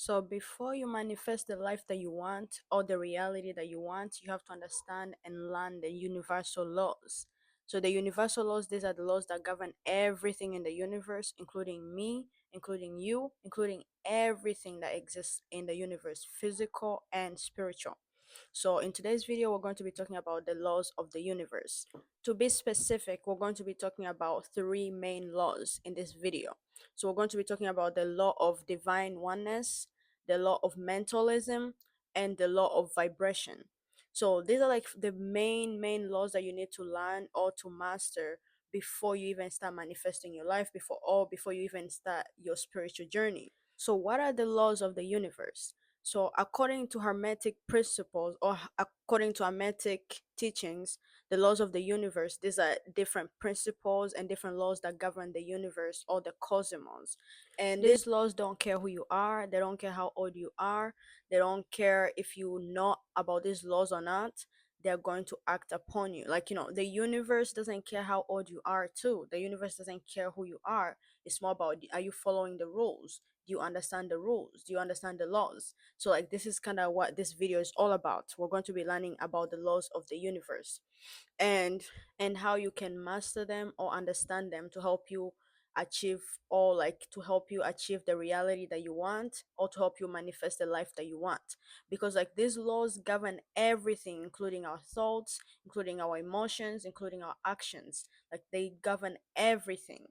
So before you manifest the life that you want or the reality that you want, you have to understand and learn the universal laws. So the universal laws, these are the laws that govern everything in the universe, including me, including you, including everything that exists in the universe, physical and spiritual. So in today's video, we're going to be talking about the laws of the universe. To be specific, we're going to be talking about three main laws in this video. So we're going to be talking about the law of divine oneness, the law of mentalism, and the law of vibration. So these are like the main laws that you need to learn or to master before you even start manifesting your life, before you even start your spiritual journey. So what are the laws of the universe? So according to Hermetic principles or according to Hermetic teachings, the laws of the universe, these are different principles and different laws that govern the universe or the cosmos. And these laws don't care who you are, they don't care how old you are, they don't care if you know about these laws or not. They're going to act upon you. Like, the universe doesn't care how old you are, too. The universe doesn't care who you are. It's more about, are you following the rules? Do you understand the rules? Do you understand the laws? So like this is kind of what this video is all about. We're going to be learning about the laws of the universe and and how you can master them or understand them to help you achieve or like to help you achieve the reality that you want or to help you manifest the life that you want, because like these laws govern everything, including our thoughts, including our emotions, including our actions. Like they govern everything.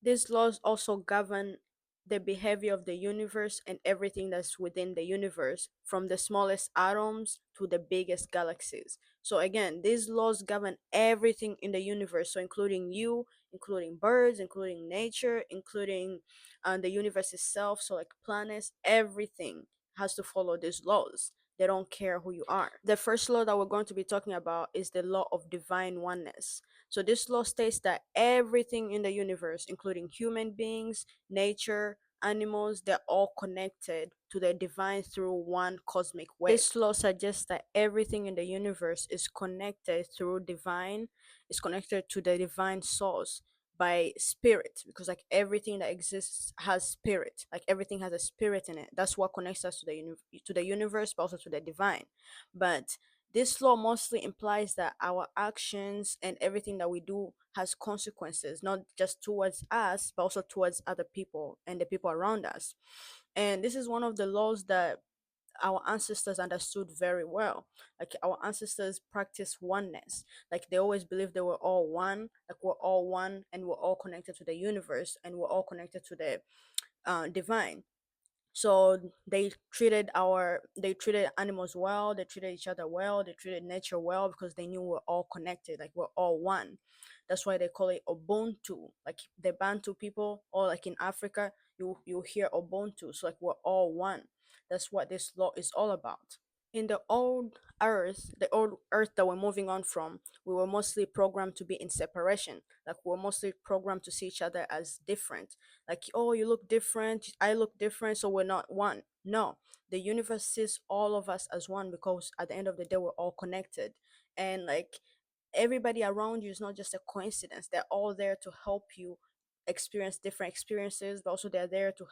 These laws also govern the behavior of the universe and everything that's within the universe, from the smallest atoms to the biggest galaxies. So, again, these laws govern everything in the universe, so including you, including birds, including nature, including the universe itself. So, like planets, everything has to follow these laws. They don't care who you are. The first law that we're going to be talking about is the law of divine oneness. So this law states that everything in the universe, including human beings, nature, animals, they're all connected to the divine through one cosmic web. This law suggests that everything in the universe is connected through divine, is connected to the divine source by spirit, because like everything that exists has spirit, like everything has a spirit in it. That's what connects us to the universe, but also to the divine. But this law mostly implies that our actions and everything that we do has consequences, not just towards us, but also towards other people and the people around us. And this is one of the laws that our ancestors understood very well. Like our ancestors practiced oneness. Like they always believed they were all one, like we're all one and we're all connected to the universe and we're all connected to the divine. So they treated animals well, they treated each other well, they treated nature well, because they knew we're all connected, like we're all one. That's why they call it ubuntu. Like the Bantu people, or like in Africa, you hear ubuntu. So like we're all one. That's what this law is all about. In the old earth that we're moving on from, we were mostly programmed to be in separation. Like we're mostly programmed to see each other as different. Like, oh, you look different, I look different, so we're not one. No, the universe sees all of us as one, because at the end of the day, we're all connected. And like everybody around you is not just a coincidence. They're all there to help you experience different experiences, but also they're there to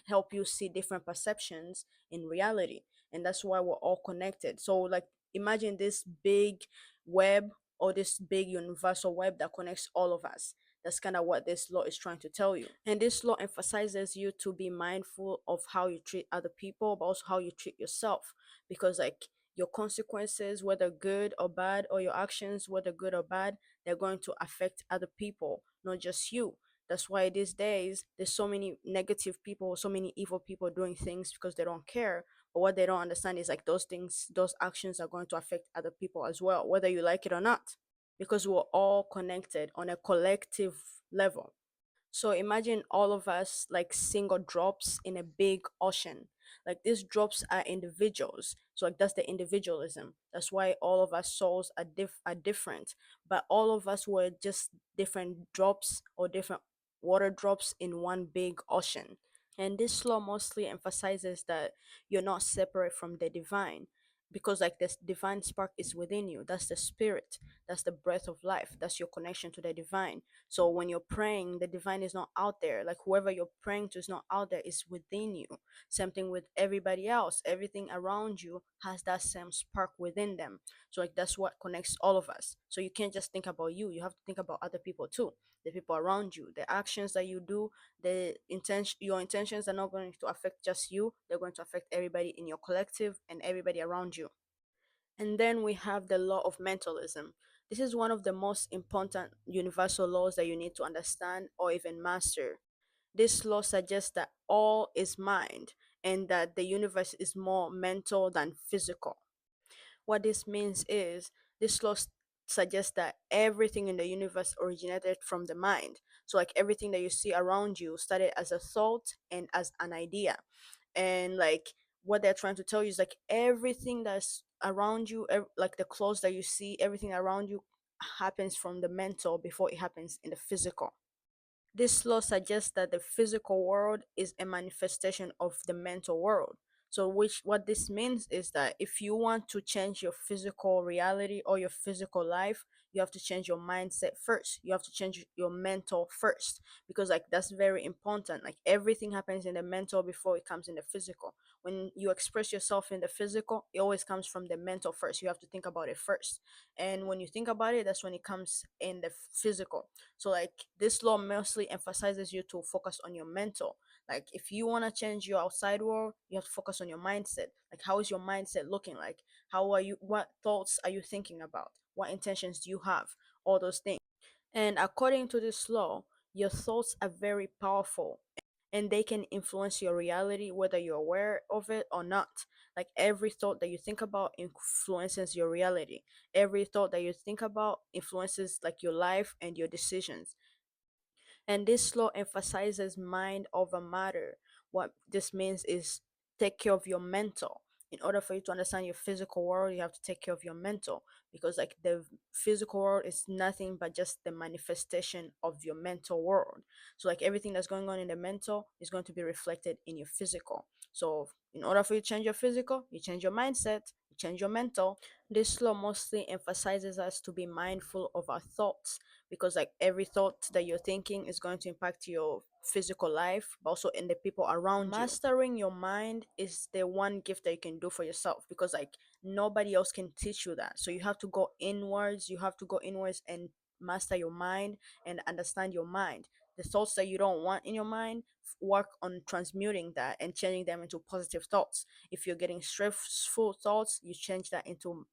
help you see different perceptions in reality. And that's why we're all connected. So like imagine this big web, or this big universal web that connects all of us. That's kind of what this law is trying to tell you. And this law emphasizes you to be mindful of how you treat other people, but also how you treat yourself. Because like your consequences, whether good or bad, or your actions, whether good or bad, they're going to affect other people, not just you. That's why these days there's so many negative people, so many evil people doing things because they don't care. But what they don't understand is like those things, those actions are going to affect other people as well, whether you like it or not, because we're all connected on a collective level. So imagine all of us like single drops in a big ocean. Like these drops are individuals. So like that's the individualism. That's why all of us souls are different. But all of us were just different drops, or different water drops in one big ocean. And this law mostly emphasizes that you're not separate from the divine. because like this divine spark is within you. That's the spirit, that's the breath of life, that's your connection to the divine. So when you're praying, the divine is not out there, like whoever you're praying to is not out there, is within you. Same thing with everybody else, everything around you has that same spark within them. So like that's what connects all of us. So you can't just think about you, you have to think about other people too, the people around you, the actions that you do, the intention, your intentions are not going to affect just you, they're going to affect everybody in your collective and everybody around you. And then we have the law of mentalism. This is one of the most important universal laws that you need to understand or even master. This law suggests that all is mind and that the universe is more mental than physical. What this means is this law suggests that everything in the universe originated from the mind. So, like everything that you see around you started as a thought and as an idea. And like what they're trying to tell you is like everything that's around you, like the clothes that you see, everything around you happens from the mental before it happens in the physical. This law suggests that the physical world is a manifestation of the mental world. So which what this means is that if you want to change your physical reality or your physical life, you have to change your mindset first. You have to change your mental first, because like that's very important. Like everything happens in the mental before it comes in the physical. When you express yourself in the physical, it always comes from the mental first. You have to think about it first. And when you think about it, that's when it comes in the physical. So like this law mostly emphasizes you to focus on your mental. Like if you want to change your outside world, you have to focus on your mindset. Like how is your mindset looking like? How are you, what thoughts are you thinking about? What intentions do you have? All those things. And according to this law, your thoughts are very powerful and they can influence your reality whether you're aware of it or not. Like every thought that you think about influences your reality. Every thought that you think about influences like your life and your decisions. And this law emphasizes mind over matter. What this means is take care of your mental. In order for you to understand your physical world, you have to take care of your mental, because like the physical world is nothing but just the manifestation of your mental world. So like everything that's going on in the mental is going to be reflected in your physical. So in order for you to change your physical, you change your mindset, you change your mental. This law mostly emphasizes us to be mindful of our thoughts, because like every thought that you're thinking is going to impact your physical life but also in the people around you. Mastering your mind is the one gift that you can do for yourself, because like nobody else can teach you that. So you have to go inwards, you have to go inwards and master your mind and understand your mind. The thoughts that you don't want in your mind, work on transmuting that and changing them into positive thoughts. If you're getting stressful thoughts, you change that into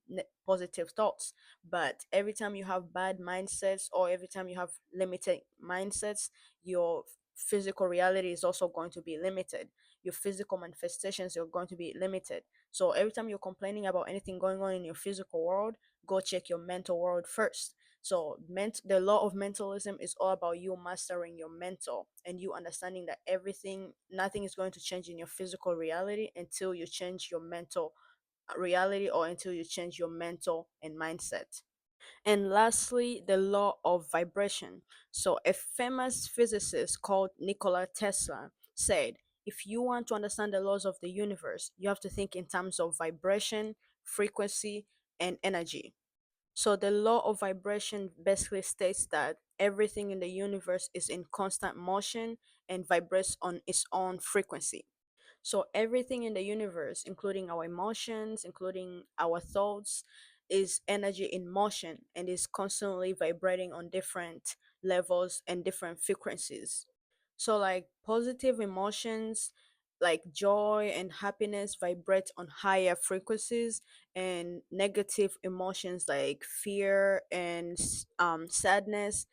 positive thoughts. But every time you have bad mindsets or every time you have limited mindsets, your physical reality is also going to be limited. Your physical manifestations are going to be limited. So every time you're complaining about anything going on in your physical world, go check your mental world first. So the law of mentalism is all about you mastering your mental and you understanding that nothing is going to change in your physical reality until you change your mental reality or until you change your mental and mindset. And lastly, the law of vibration. So, a famous physicist called Nikola Tesla said, if you want to understand the laws of the universe, you have to think in terms of vibration, frequency, and energy. So, the law of vibration basically states that everything in the universe is in constant motion and vibrates on its own frequency. So everything in the universe, including our emotions, including our thoughts, is energy in motion and is constantly vibrating on different levels and different frequencies. So like positive emotions like joy and happiness vibrate on higher frequencies, and negative emotions like fear and sadness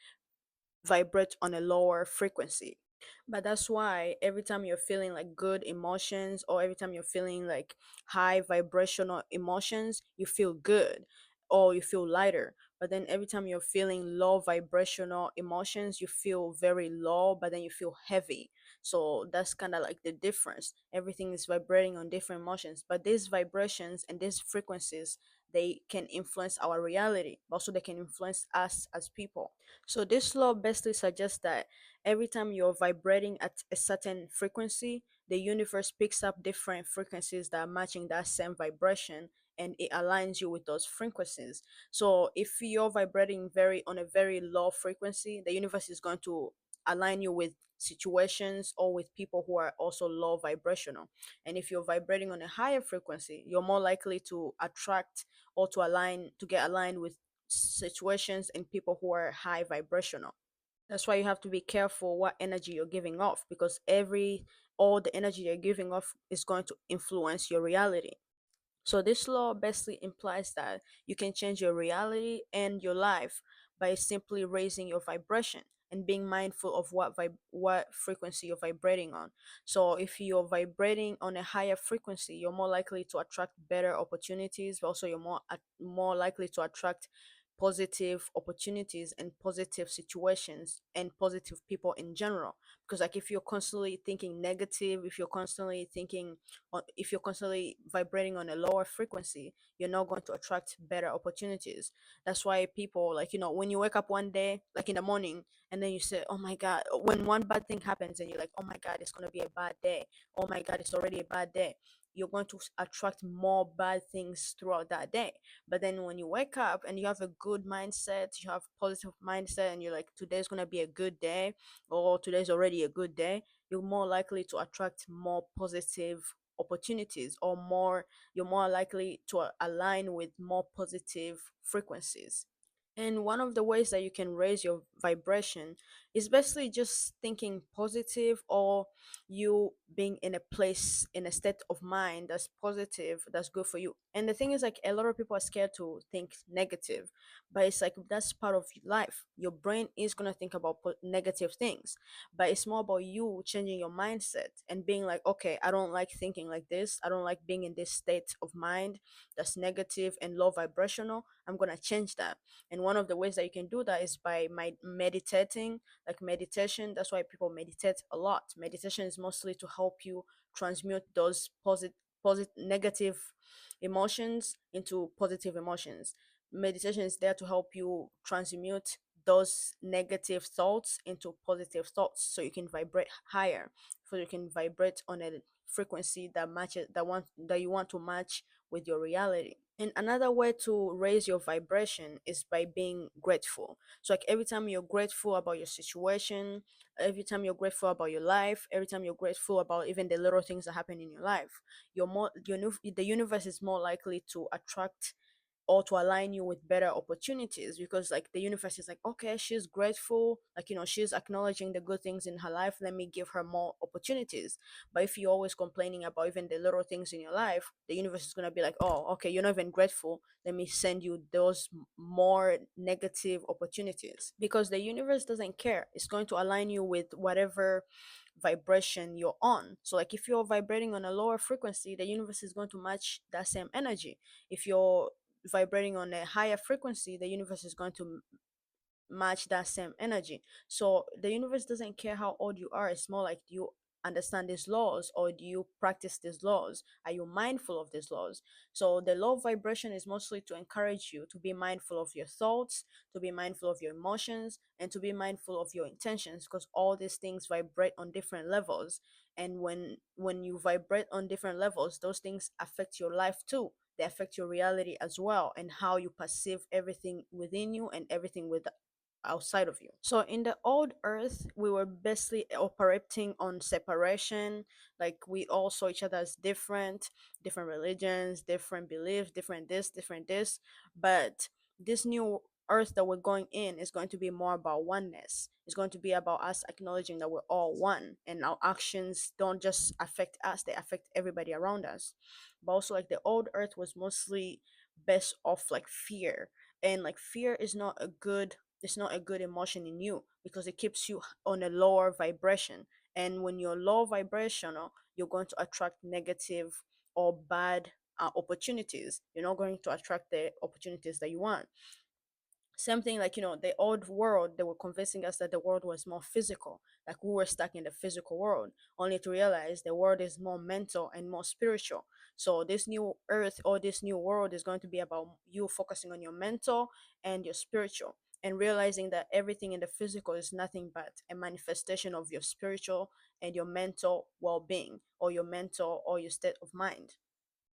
vibrate on a lower frequency. But that's why every time you're feeling like good emotions or every time you're feeling like high vibrational emotions, you feel good or you feel lighter. But then every time you're feeling low vibrational emotions, you feel very low, but then you feel heavy. So that's kind of like the difference. Everything is vibrating on different emotions, but these vibrations and these frequencies, they can influence our reality, but also they can influence us as people. So this law basically suggests that every time you're vibrating at a certain frequency, the universe picks up different frequencies that are matching that same vibration and it aligns you with those frequencies. So if you're vibrating very on a very low frequency, the universe is going to align you with situations or with people who are also low vibrational. And if you're vibrating on a higher frequency, you're more likely to attract or to align to get aligned with situations and people who are high vibrational. That's why you have to be careful what energy you're giving off, because every all the energy you're giving off is going to influence your reality. So this law basically implies that you can change your reality and your life by simply raising your vibration and being mindful of what frequency you're vibrating on. So if you're vibrating on a higher frequency, you're more likely to attract better opportunities, but also you're more likely to attract positive opportunities and positive situations and positive people in general. Because like if you're constantly thinking negative, if you're constantly vibrating on a lower frequency, you're not going to attract better opportunities. That's why people, like, when you wake up one day, like in the morning, and then you say, oh my God, when one bad thing happens and you're like, oh my God, it's going to be a bad day. Oh my God, it's already a bad day. You're going to attract more bad things throughout that day. But then when you wake up and you have a good mindset, you have positive mindset, and you're like, today's going to be a good day, or today's already a good day, you're more likely to attract more positive opportunities, or you're more likely to align with more positive frequencies. And one of the ways that you can raise your vibration is basically just thinking positive, or you being in a place, in a state of mind that's positive, that's good for you. And the thing is, like, a lot of people are scared to think negative, but it's like that's part of life. Your brain is going to think about negative things, but it's more about you changing your mindset and being like, okay, I don't like thinking like this. I don't like being in this state of mind that's negative and low vibrational. I'm going to change that. And one of the ways that you can do that is by meditating, like meditation. That's why people meditate a lot. Meditation is mostly to help you transmute those negative emotions into positive emotions. Meditation is there to help you transmute those negative thoughts into positive thoughts, so you can vibrate higher, so you can vibrate on a frequency that matches that you want to match with your reality. And another way to raise your vibration is by being grateful. So like every time you're grateful about your situation, every time you're grateful about your life, every time you're grateful about even the little things that happen in your life, the universe is more likely to attract or to align you with better opportunities, because like the universe is like, okay, she's grateful, like, she's acknowledging the good things in her life, let me give her more opportunities. But if you're always complaining about even the little things in your life, the universe is going to be like, oh, okay, you're not even grateful, let me send you those more negative opportunities. Because the universe doesn't care, it's going to align you with whatever vibration you're on. So like if you're vibrating on a lower frequency, the universe is going to match that same energy. If you're vibrating on a higher frequency, the universe is going to match that same energy. So the universe doesn't care how old you are. It's more like, do you understand these laws, or do you practice these laws? Are you mindful of these laws? So the law of vibration is mostly to encourage you to be mindful of your thoughts, to be mindful of your emotions, and to be mindful of your intentions, because all these things vibrate on different levels. And when you vibrate on different levels, those things affect your life too. They affect your reality as well, and how you perceive everything within you and everything with outside of you. So in the old earth, we were basically operating on separation. Like we all saw each other as different religions, different beliefs, different this. But this new earth that we're going in is going to be more about oneness. It's going to be about us acknowledging that we're all one, and our actions don't just affect us, they affect everybody around us. But also, like, the old earth was mostly based off like fear, and like fear is not a good, it's not a good emotion in you, because it keeps you on a lower vibration. And when you're low vibrational, you're going to attract negative or bad opportunities. You're not going to attract the opportunities that you want. Same thing, like, the old world, they were convincing us that the world was more physical, like we were stuck in the physical world, only to realize the world is more mental and more spiritual. So this new earth, or this new world, is going to be about you focusing on your mental and your spiritual, and realizing that everything in the physical is nothing but a manifestation of your spiritual and your mental well-being, or your mental or your state of mind.